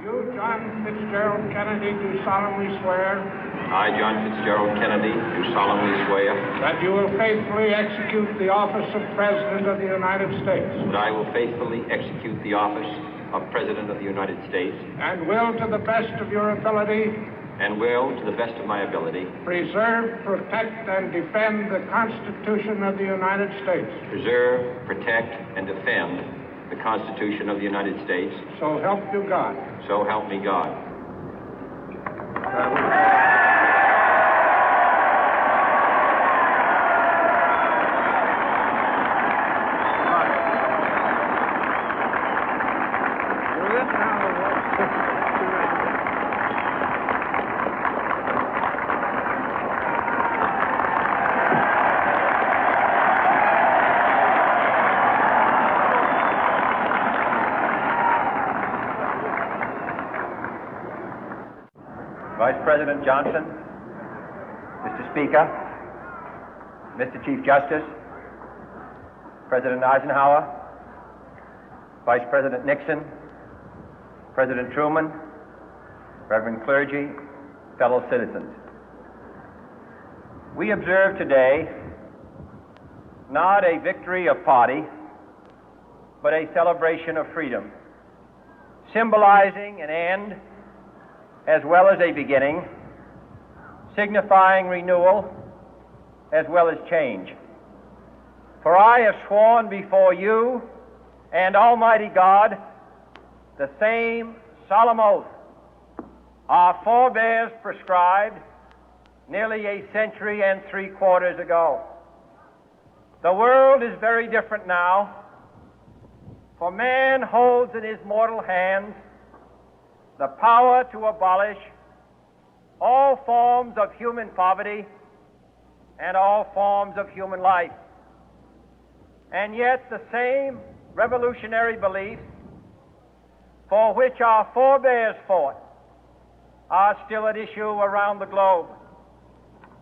You, John Fitzgerald Kennedy, do solemnly swear I, John Fitzgerald Kennedy, do solemnly swear that you will faithfully execute the office of President of the United States that I will faithfully execute the office of President of the United States and will, to the best of your ability, and will, to the best of my ability, preserve, protect, and defend the Constitution of the United States. preserve, protect, and defend the Constitution of the United States. So help you God. So help me God. Vice President Johnson, Mr. Speaker, Mr. Chief Justice, President Eisenhower, Vice President Nixon, President Truman, Reverend clergy, fellow citizens. We observe today not a victory of party, but a celebration of freedom, symbolizing an end as well as a beginning, signifying renewal as well as change. For I have sworn before you and Almighty God the same solemn oath our forebears prescribed nearly a century and 3/4 ago. The world is very different now, for man holds in his mortal hands the power to abolish all forms of human poverty and all forms of human life. And yet the same revolutionary beliefs for which our forebears fought are still at issue around the globe.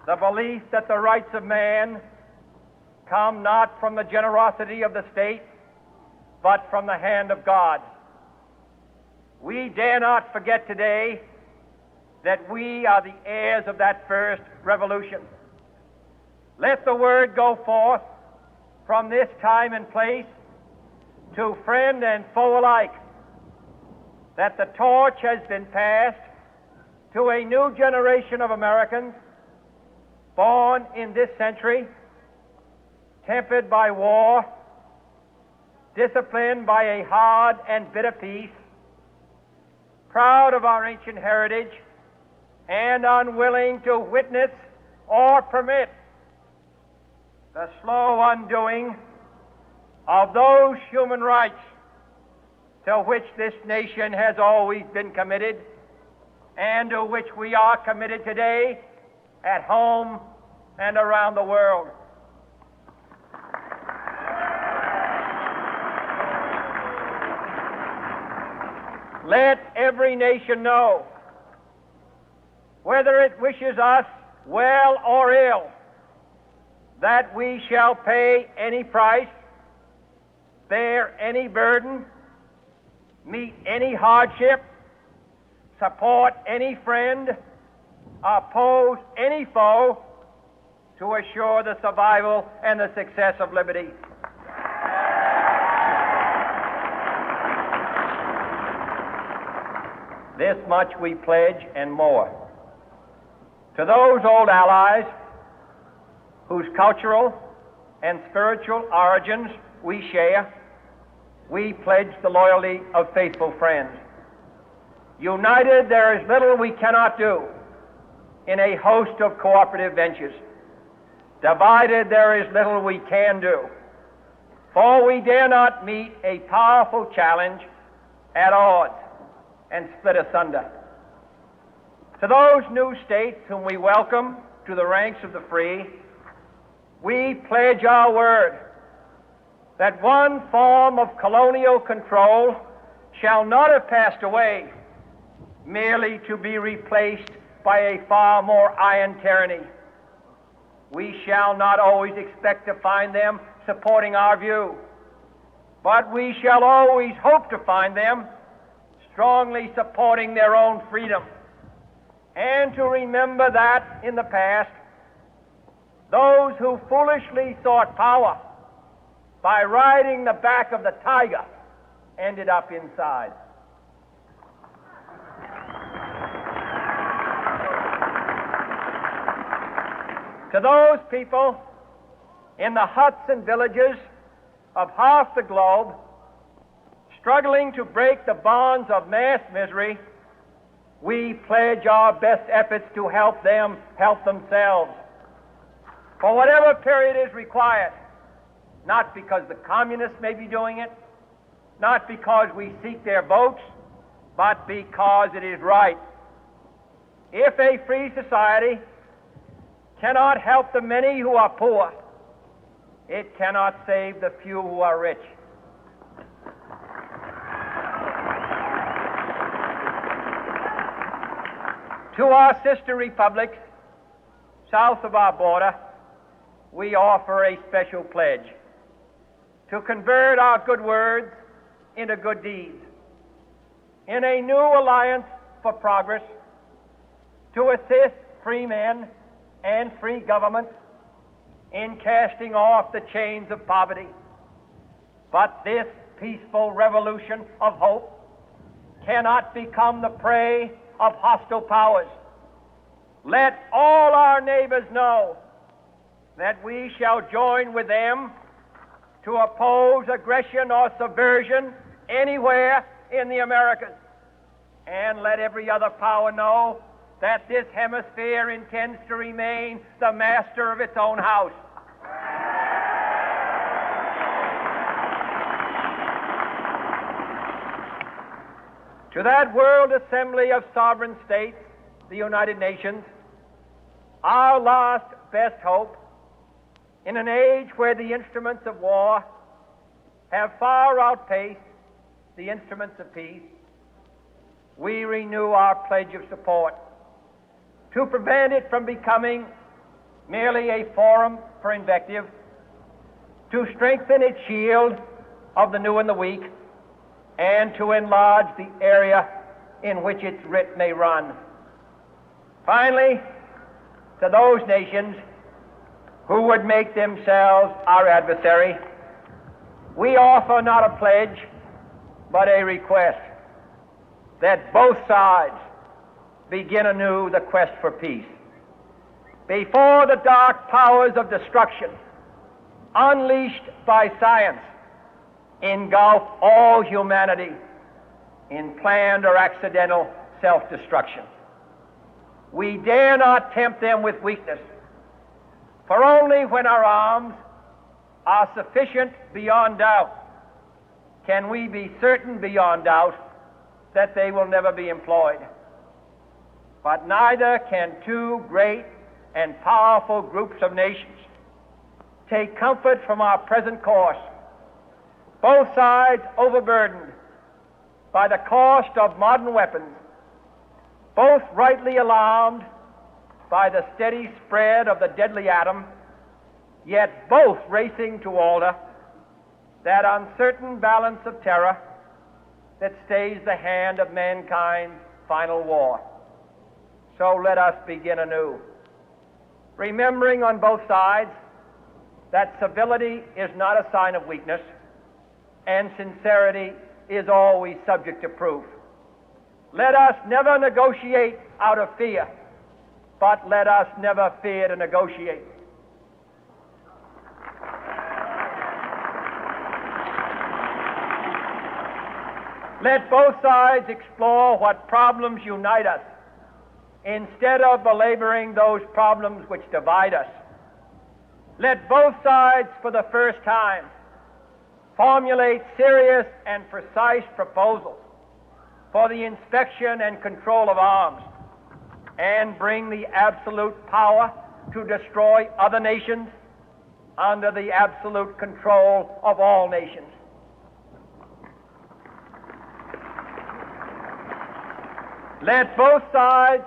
The belief that the rights of man come not from the generosity of the state, but from the hand of God. We dare not forget today that we are the heirs of that first revolution. Let the word go forth from this time and place to friend and foe alike that the torch has been passed to a new generation of Americans born in this century, tempered by war, disciplined by a hard and bitter peace, proud of our ancient heritage, and unwilling to witness or permit the slow undoing of those human rights to which this nation has always been committed and to which we are committed today at home and around the world. Let every nation know, whether it wishes us well or ill, that we shall pay any price, bear any burden, meet any hardship, support any friend, oppose any foe to assure the survival and the success of liberty. This much we pledge and more. To those old allies whose cultural and spiritual origins we share, we pledge the loyalty of faithful friends. United, there is little we cannot do in a host of cooperative ventures. Divided, there is little we can do, for we dare not meet a powerful challenge at odds and split asunder. To those new states whom we welcome to the ranks of the free, we pledge our word that one form of colonial control shall not have passed away, merely to be replaced by a far more iron tyranny. We shall not always expect to find them supporting our view, but we shall always hope to find them strongly supporting their own freedom, and to remember that in the past, those who foolishly sought power by riding the back of the tiger ended up inside. To those people in the huts and villages of half the globe struggling to break the bonds of mass misery, we pledge our best efforts to help them help themselves for whatever period is required, not because the communists may be doing it, not because we seek their votes, but because it is right. If a free society cannot help the many who are poor, it cannot save the few who are rich. To our sister republics south of our border, we offer a special pledge to convert our good words into good deeds, in a new alliance for progress, to assist free men and free governments in casting off the chains of poverty. But this peaceful revolution of hope cannot become the prey of hostile powers. Let all our neighbors know that we shall join with them to oppose aggression or subversion anywhere in the Americas. And let every other power know that this hemisphere intends to remain the master of its own house. To that World Assembly of Sovereign States, the United Nations, our last best hope, in an age where the instruments of war have far outpaced the instruments of peace, we renew our pledge of support to prevent it from becoming merely a forum for invective, to strengthen its shield of the new and the weak, and to enlarge the area in which its writ may run. Finally, to those nations who would make themselves our adversary, we offer not a pledge, but a request that both sides begin anew the quest for peace. Before the dark powers of destruction, unleashed by science, engulf all humanity in planned or accidental self-destruction, we dare not tempt them with weakness, for only when our arms are sufficient beyond doubt can we be certain beyond doubt that they will never be employed. But neither can two great and powerful groups of nations take comfort from our present course, both sides overburdened by the cost of modern weapons, both rightly alarmed by the steady spread of the deadly atom, yet both racing to alter that uncertain balance of terror that stays the hand of mankind's final war. So let us begin anew, remembering on both sides that civility is not a sign of weakness, and sincerity is always subject to proof. Let us never negotiate out of fear, but let us never fear to negotiate. Let both sides explore what problems unite us, instead of belaboring those problems which divide us. Let both sides, for the first time, formulate serious and precise proposals for the inspection and control of arms, and bring the absolute power to destroy other nations under the absolute control of all nations. Let both sides